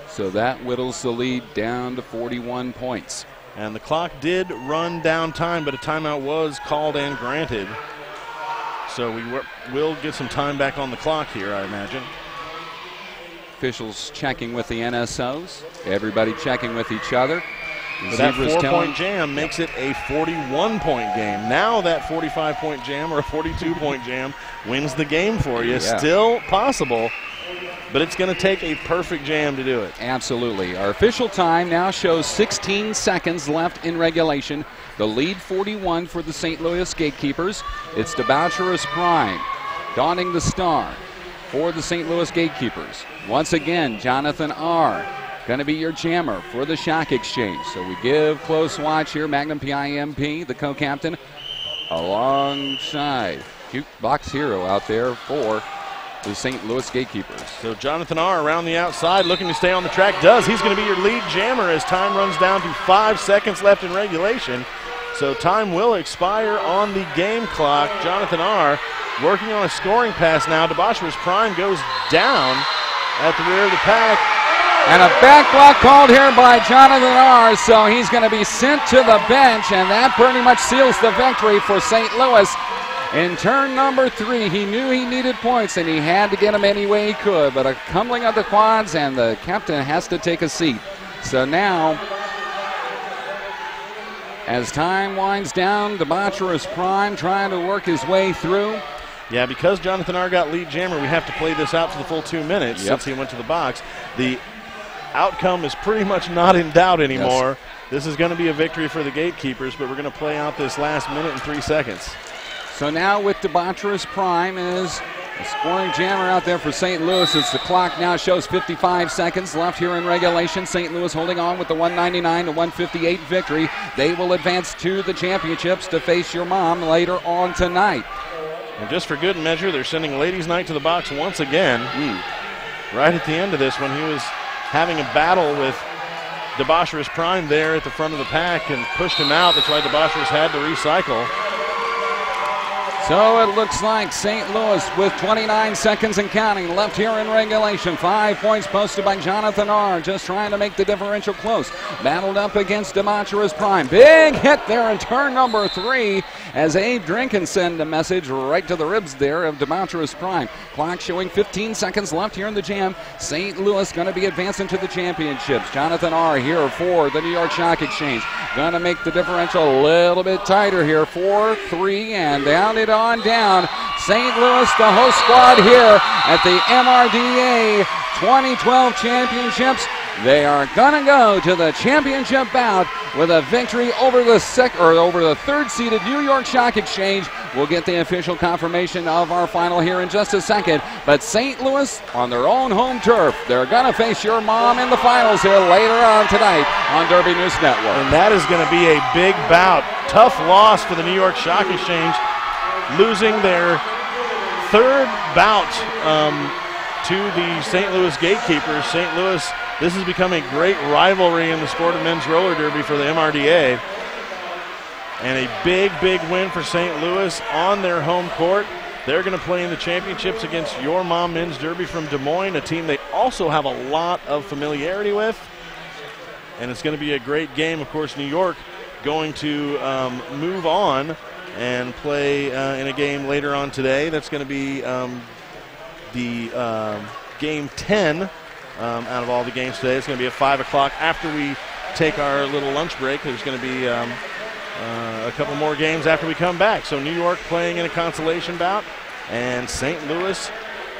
So that whittles the lead down to 41 points. And the clock did run down time, but a timeout was called and granted. So we will get some time back on the clock here, I imagine. Officials checking with the NSOs. Everybody checking with each other. So that 4-point jam makes it a 41-point game. Now that 45-point jam or a 42-point jam wins the game for you. Yeah. Still possible, but it's going to take a perfect jam to do it. Absolutely. Our official time now shows 16 seconds left in regulation. The lead 41 for the St. Louis Gatekeepers. It's Debaucherous Prime donning the star for the St. Louis Gatekeepers. Once again, Jonathan R. going to be your jammer for the Shock Exchange. So we give close watch here. Magnum PIMP, the co-captain, alongside Jukebox Hero out there for the St. Louis Gatekeepers. So Jonathan R. around the outside looking to stay on the track. He's going to be your lead jammer as time runs down to 5 seconds left in regulation. So time will expire on the game clock. Jonathan R. working on a scoring pass now. Debaucherous Prime goes down at the rear of the pack. And a back block called here by Jonathan R. So he's going to be sent to the bench, and that pretty much seals the victory for St. Louis. In turn number 3, he knew he needed points, and he had to get them any way he could. But a coupling of the quads, and the captain has to take a seat. So now, as time winds down, Debaucherous Prime trying to work his way through. Yeah, because Jonathan R. got lead jammer, we have to play this out to the full 2 minutes since he went to the box. The outcome is pretty much not in doubt anymore. Yes. This is going to be a victory for the Gatekeepers, but we're going to play out this last minute and 3 seconds. So now with Debaucherous Prime is a scoring jammer out there for St. Louis. As the clock now shows 55 seconds left here in regulation. St. Louis holding on with the 199-158 victory. They will advance to the championships to face your mom later on tonight. And just for good measure, they're sending Ladies' Night to the box once again. Right at the end of this one, he was having a battle with Debaucherous Prime there at the front of the pack and pushed him out. That's why Debaucherous had to recycle. So it looks like St. Louis with 29 seconds and counting left here in regulation. 5 points posted by Jonathan R. Just trying to make the differential close. Battled up against Debaucherous Prime. Big hit there in turn number 3 as Abe Drinkin send a message right to the ribs there of Debaucherous Prime. Clock showing 15 seconds left here in the jam. St. Louis going to be advancing to the championships. Jonathan R. here for the New York Shock Exchange. Going to make the differential a little bit tighter here. 4-3 and down it on down. St. Louis, the host squad here at the MRDA 2012 Championships. They are gonna go to the championship bout with a victory over the third-seeded New York Stock Exchange. We'll get the official confirmation of our final here in just a second. But St. Louis on their own home turf, they're gonna face your mom in the finals here later on tonight on Derby News Network. And that is going to be a big bout. Tough loss for the New York Stock Exchange, losing their third bout to the St. Louis Gatekeepers. St. Louis, this has become a great rivalry in the sport of men's roller derby for the MRDA. And a big, big win for St. Louis on their home court. They're going to play in the championships against Your Mom Men's Derby from Des Moines, a team they also have a lot of familiarity with. And it's going to be a great game. Of course, New York going to move on and play in a game later on today. That's going to be the game 10 out of all the games today. It's going to be at 5 o'clock after we take our little lunch break. There's going to be a couple more games after we come back. So New York playing in a consolation bout, and St. Louis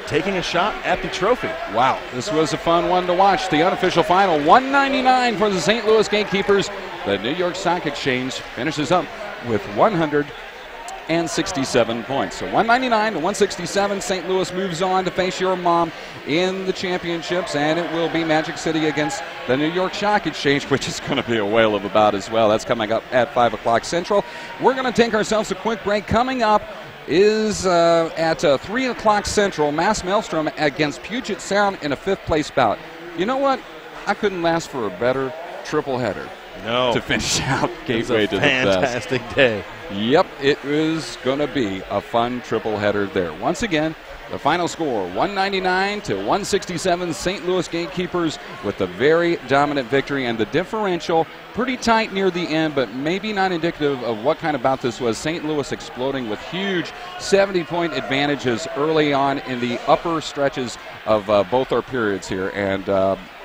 taking a shot at the trophy. Wow, this was a fun one to watch. The unofficial final, 199 for the St. Louis Gatekeepers. The New York Stock Exchange finishes up with 167 points. So 199 to 167. St. Louis moves on to face your mom in the championships, and it will be Magic City against the New York Stock Exchange, which is going to be a whale of a bout as well. That's coming up at 5 o'clock Central. We're going to take ourselves a quick break. Coming up is at 3 o'clock Central, Mass Maelstrom against Puget Sound in a fifth-place bout. You know what? I couldn't ask for a better triple header to finish out Gateway to the Best. Fantastic day. Yep, it was going to be a fun triple header there. Once again, the final score, 199 to 167, St. Louis Gatekeepers with a very dominant victory, and the differential pretty tight near the end, but maybe not indicative of what kind of bout this was. St. Louis exploding with huge 70-point advantages early on in the upper stretches of both our periods here, and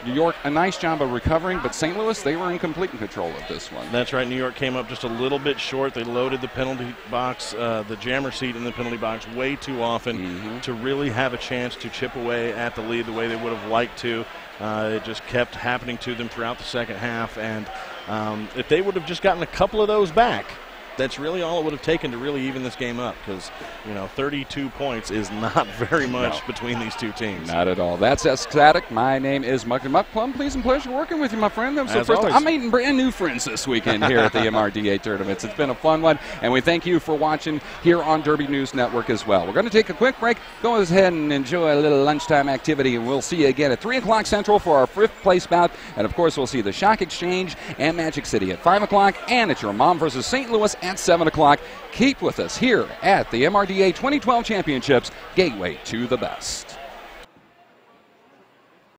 New York, a nice job of recovering, but St. Louis, they were in complete control of this one. That's right. New York came up just a little bit short. They loaded the penalty box, the jammer seat in the penalty box way too often to really have a chance to chip away at the lead the way they would have liked to. It just kept happening to them throughout the second half, and if they would have just gotten a couple of those back, that's really all it would have taken to really even this game up, because 32 points is not very much between these two teams. Not at all. That's Static. My name is Muck and Muck. Plum, pleased and pleasure working with you, my friend. That was the first time. I'm meeting brand new friends this weekend here at the MRDA tournaments. It's been a fun one, and we thank you for watching here on Derby News Network as well. We're going to take a quick break. Go ahead and enjoy a little lunchtime activity, and we'll see you again at 3 o'clock Central for our fifth-place bout. And, of course, we'll see the Stock Exchange and Magic City at 5 o'clock, and it's your mom versus St. Louis at 7 o'clock. Keep with us here at the MRDA 2012 Championships, Gateway to the Best.